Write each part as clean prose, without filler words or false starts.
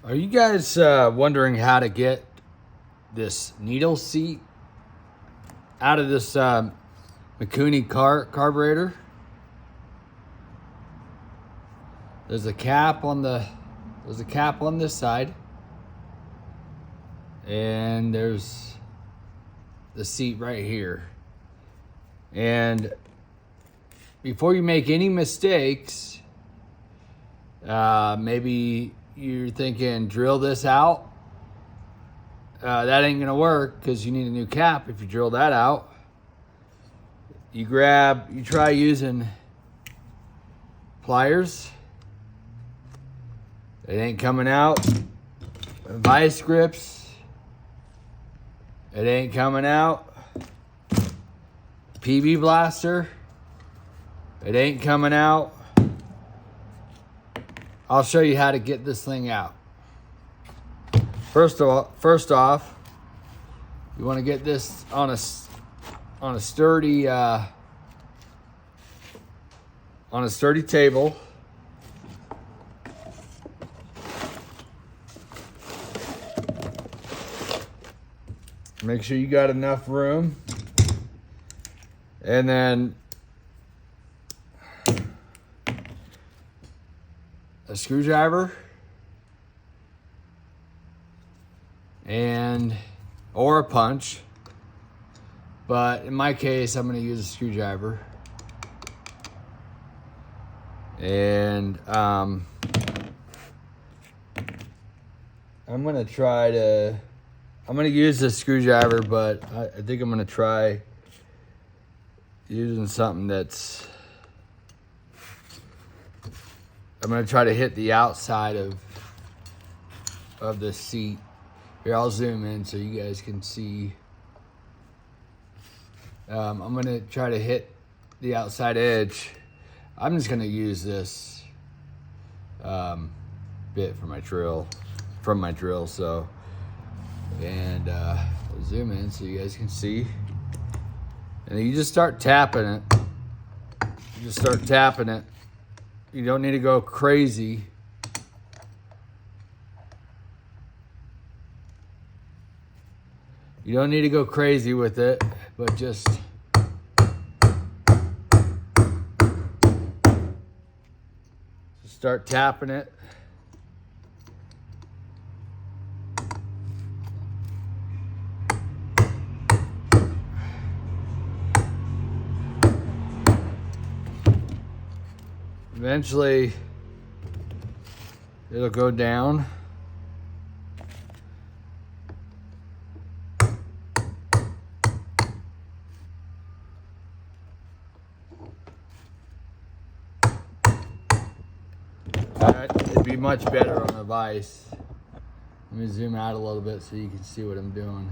Are you guys wondering how to get this needle seat out of this Mikuni carburetor? There's a cap on this side, and there's the seat right here. And before you make any mistakes, maybe you're thinking, drill this out. That ain't gonna work because you need a new cap if you drill that out. You try using pliers. It ain't coming out. Vice grips. It ain't coming out. PB blaster. It ain't coming out. I'll show you how to get this thing out. First off, you want to get this on a sturdy table. Make sure you got enough room. And then a screwdriver or a punch, but in my case I'm going to use a screwdriver. And I'm going to use the screwdriver, but I think I'm going to try using something that's, I'm going to try to hit the outside of the seat. Here, I'll zoom in so you guys can see. I'm going to try to hit the outside edge. I'm just going to use this bit from my drill. So, and I'll zoom in so you guys can see. And you just start tapping it. You don't need to go crazy. You don't need to go crazy with it, but just start tapping it. Eventually, it'll go down. It'd be much better on the vise. Let me zoom out a little bit so you can see what I'm doing.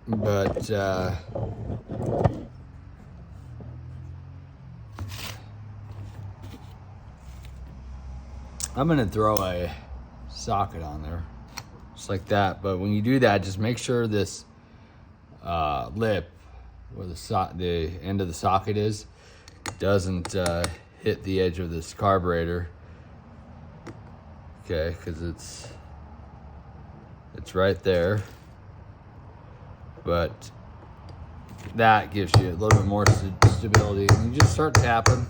But I'm gonna throw a socket on there, just like that. But when you do that, just make sure this lip, where the end of the socket is, doesn't hit the edge of this carburetor. Okay, because it's right there. But that gives you a little bit more stability. And you just start tapping.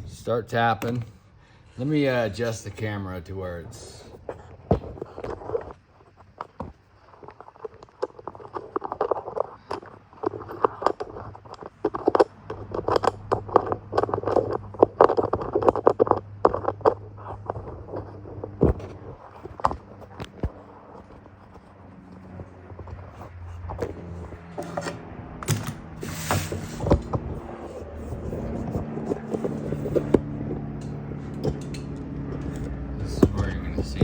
Start tapping. Let me adjust the camera to where it's. This is where you're going to see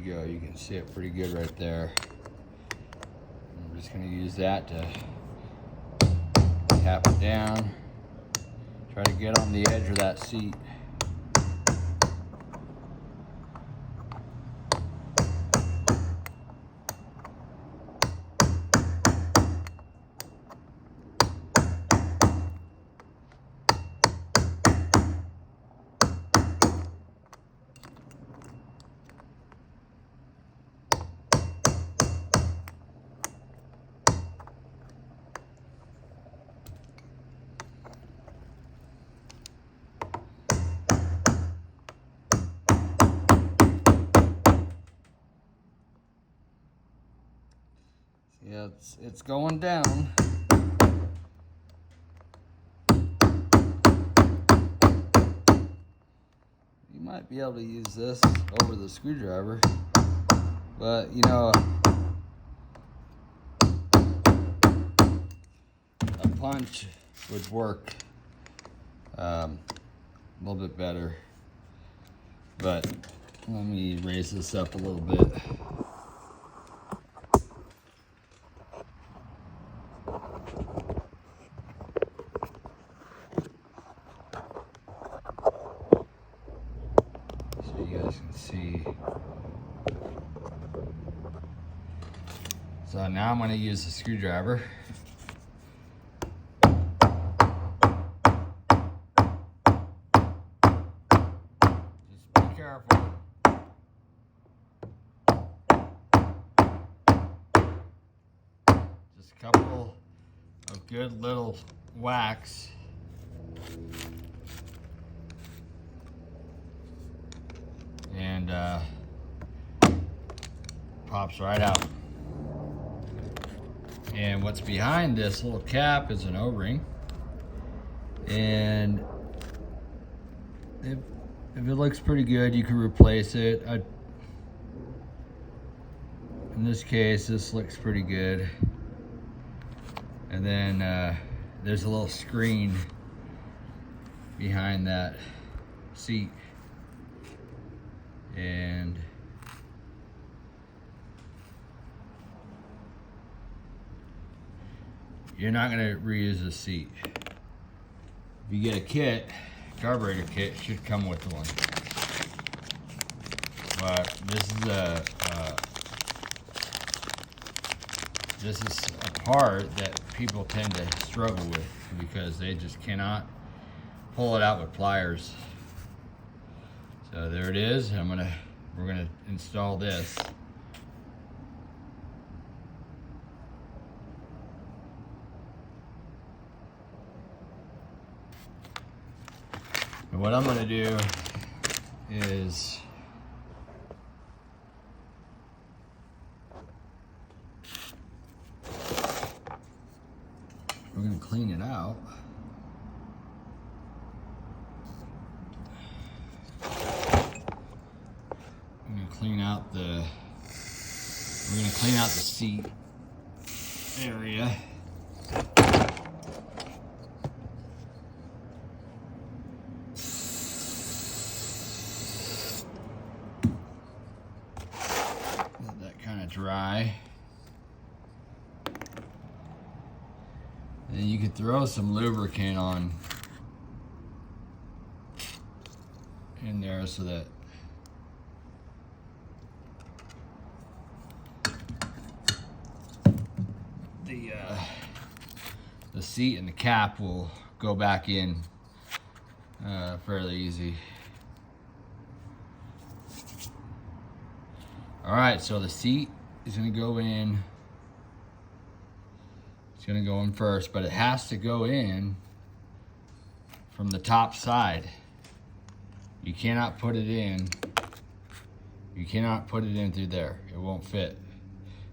go. You can see it pretty good right there. I'm just gonna use that to tap it down. Try to get on the edge of that seat. Yeah, it's going down. You might be able to use this over the screwdriver, but you know, a punch would work a little bit better. But let me raise this up a little bit. You guys can see. So now I'm going to use the screwdriver. Just be careful. Just a couple of good little whacks. And pops right out. And what's behind this little cap is an O-ring. And if it looks pretty good, you can replace it. In this case, this looks pretty good. And then there's a little screen behind that seat. And you're not going to reuse the seat. If you get a kit, carburetor kit, it should come with one. But this is a part that people tend to struggle with because they just cannot pull it out with pliers. So there it is. We're gonna install this. And what I'm gonna do is we're gonna clean it out. We're gonna clean out the seat area. Let that kind of dry. And you could throw some lubricant on in there so that the seat and the cap will go back in fairly easy. All right, so the seat is gonna go in. It's gonna go in first, but it has to go in from the top side. You cannot put it in. You cannot put it in through there. It won't fit.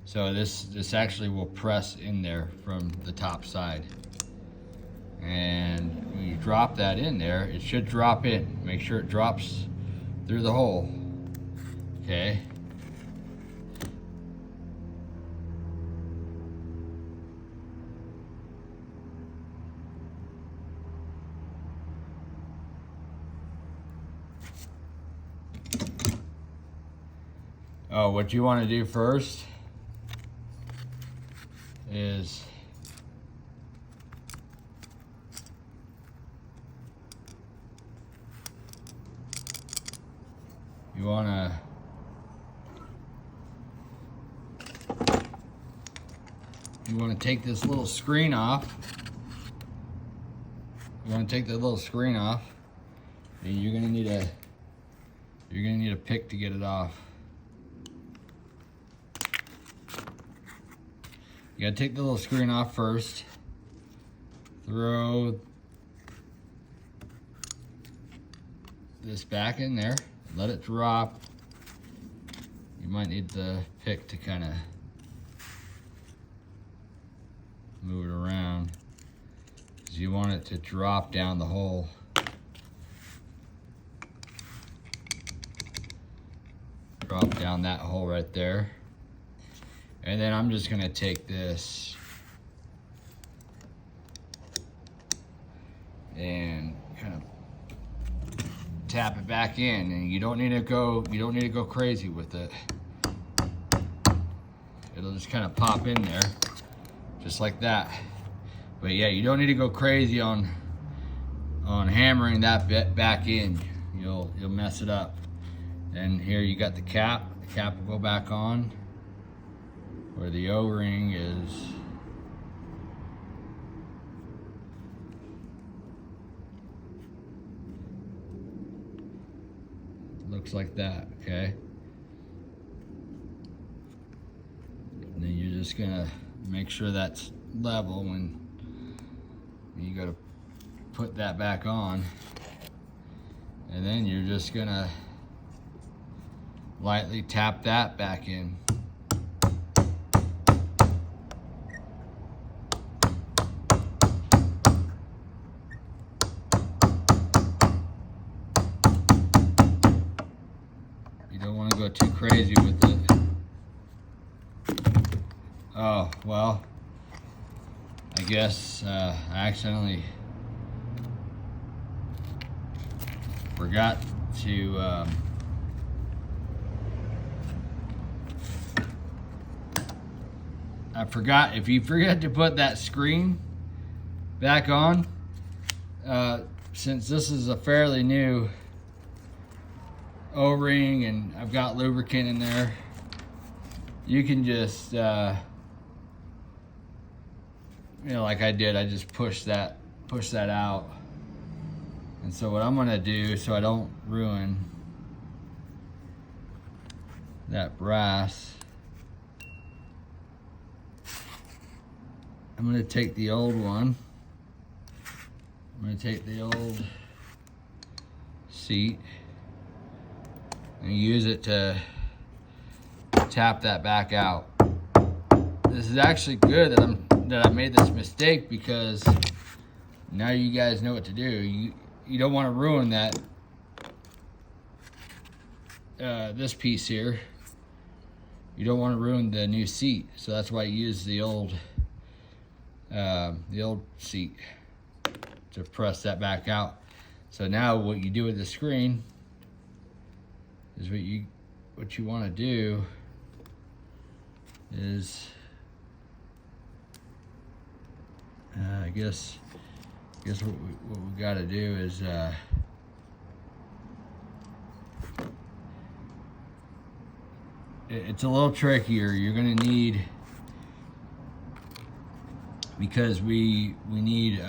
So this actually will press in there from the top side. And when you drop that in there, it should drop in. Make sure it drops through the hole. Okay. Oh, what you want to do first is you want to take this little screen off. You want to take the little screen off, and you're gonna need a pick to get it off. You gotta take the little screen off first. Throw this back in there. Let it drop. You might need the pick to kind of move it around, because you want it to drop down the hole. Drop down that hole right there. And then I'm just gonna take this and kind of tap it back in, and you don't need to go crazy with it. It'll just kind of pop in there, just like that. But yeah, you don't need to go crazy on hammering that bit back in. You'll mess it up. And here you got the cap. The cap will go back on where the O-ring is. Looks like that, okay? And then you're just gonna make sure that's level when you gotta put that back on. And then you're just gonna lightly tap that back in. You don't want to go too crazy with it. Oh, well, I guess I accidentally forgot to if you forget to put that screen back on, since this is a fairly new O-ring and I've got lubricant in there, you can just, like I did, I just push that out. And so what I'm gonna do, so I don't ruin that brass, I'm gonna take the old one. I'm gonna take the old seat and use it to tap that back out. This is actually good that I made this mistake, because now you guys know what to do. You don't want to ruin that this piece here. You don't want to ruin the new seat, so that's why I use the old seat to press that back out. So now what you do with the screen is what you want to do is I guess what we got to do is it's a little trickier. You're gonna need, because we need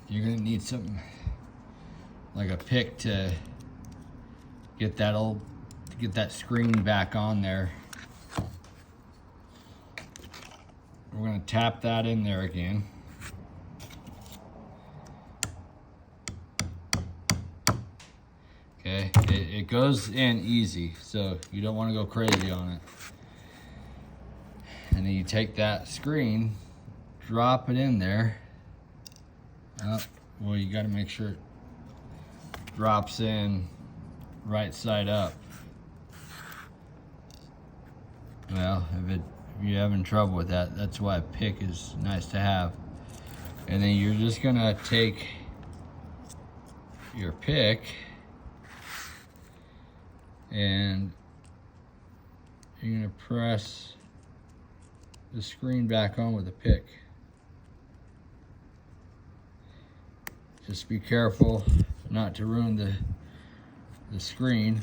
you're gonna need something like a pick to get that screen back on there. We're gonna tap that in there again. Okay, it goes in easy, so you don't want to go crazy on it. And then you take that screen, drop it in there. Well, you got to make sure it drops in right side up. Well, if you're having trouble with that, that's why a pick is nice to have. And then you're just gonna take your pick and you're gonna press the screen back on with the pick. Just be careful not to ruin the screen.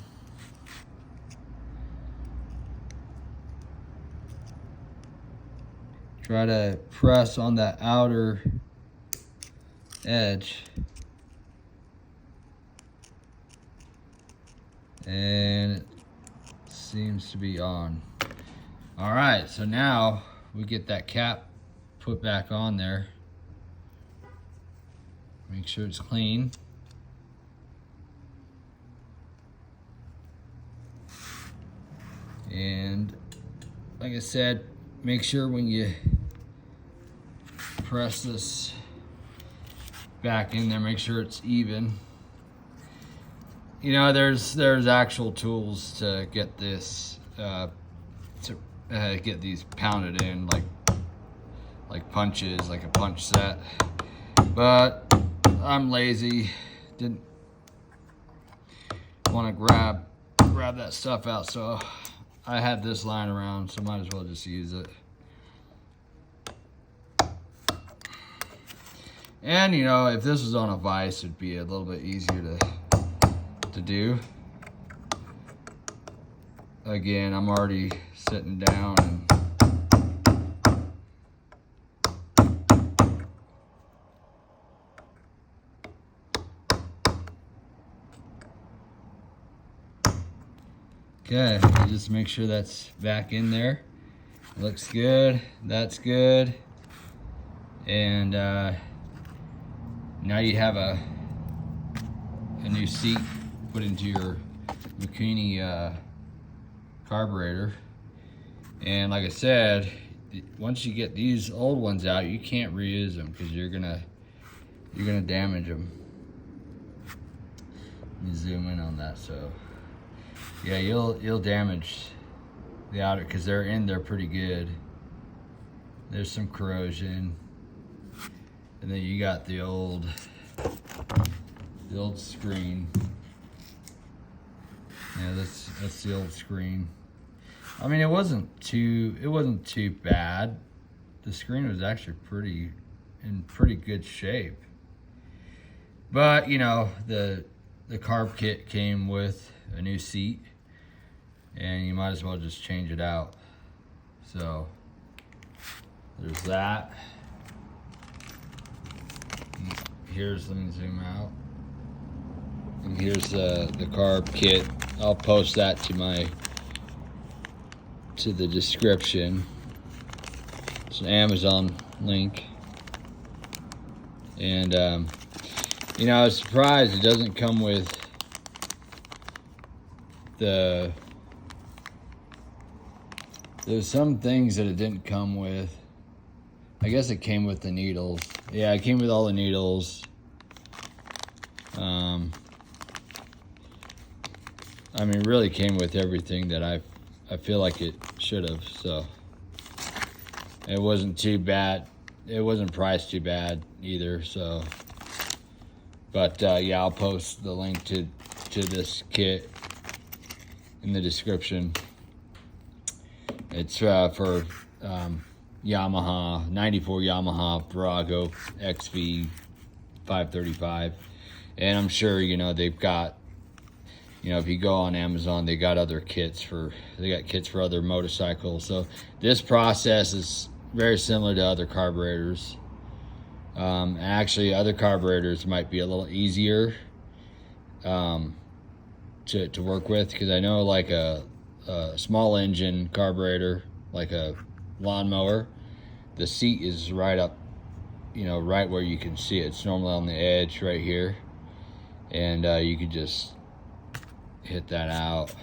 Try to press on that outer edge. And it seems to be on. All right, so now we get that cap put back on there. Make sure it's clean. And like I said, make sure when you press this back in there, make sure it's even. You know, there's actual tools to get this get these pounded in, like punches, like a punch set. But I'm lazy, didn't want to grab that stuff out, so I had this lying around, so might as well just use it. And you know, if this was on a vise, it'd be a little bit easier to do. Again, I'm already sitting down and okay, just make sure that's back in there. Looks good, that's good. And now you have a new seat put into your Mikuni carburetor. And like I said, once you get these old ones out, you can't reuse them because you're gonna damage them. Let me zoom in on that. So yeah, you'll damage the outer because they're in there pretty good. There's some corrosion, and then you got the old screen. Yeah, that's the old screen. I mean, it wasn't too bad. The screen was actually in pretty good shape. But you know, the carb kit came with a new seat, and you might as well just change it out. So there's that. Let me zoom out. And here's the carb kit. I'll post that to the description. It's an Amazon link. And you know, I was surprised it doesn't come with there's some things that it didn't come with. I guess it came with the needles. Yeah, it came with all the needles. I mean, really came with everything that I feel like it should have. So it wasn't too bad. It wasn't priced too bad either. So, but yeah, I'll post the link to this kit in the description. It's for Yamaha, 94 Yamaha Virago XV 535. And I'm sure, you know, they've got, you know, if you go on Amazon, they got kits for other motorcycles. So this process is very similar to other carburetors. Actually, other carburetors might be a little easier to work with, because I know like a small engine carburetor, like a lawnmower, the seat is right up, you know, right where you can see it. It's normally on the edge right here, and you could just hit that out,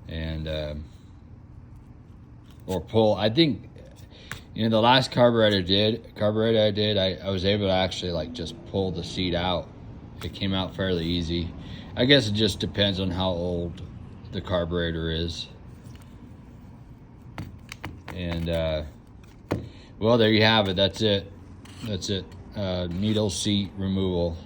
and or pull. I think, you know, the last carburetor I did, I was able to actually like just pull the seat out. It came out fairly easy. I guess it just depends on how old the carburetor is. And Well, there you have it. That's it. Needle seat removal.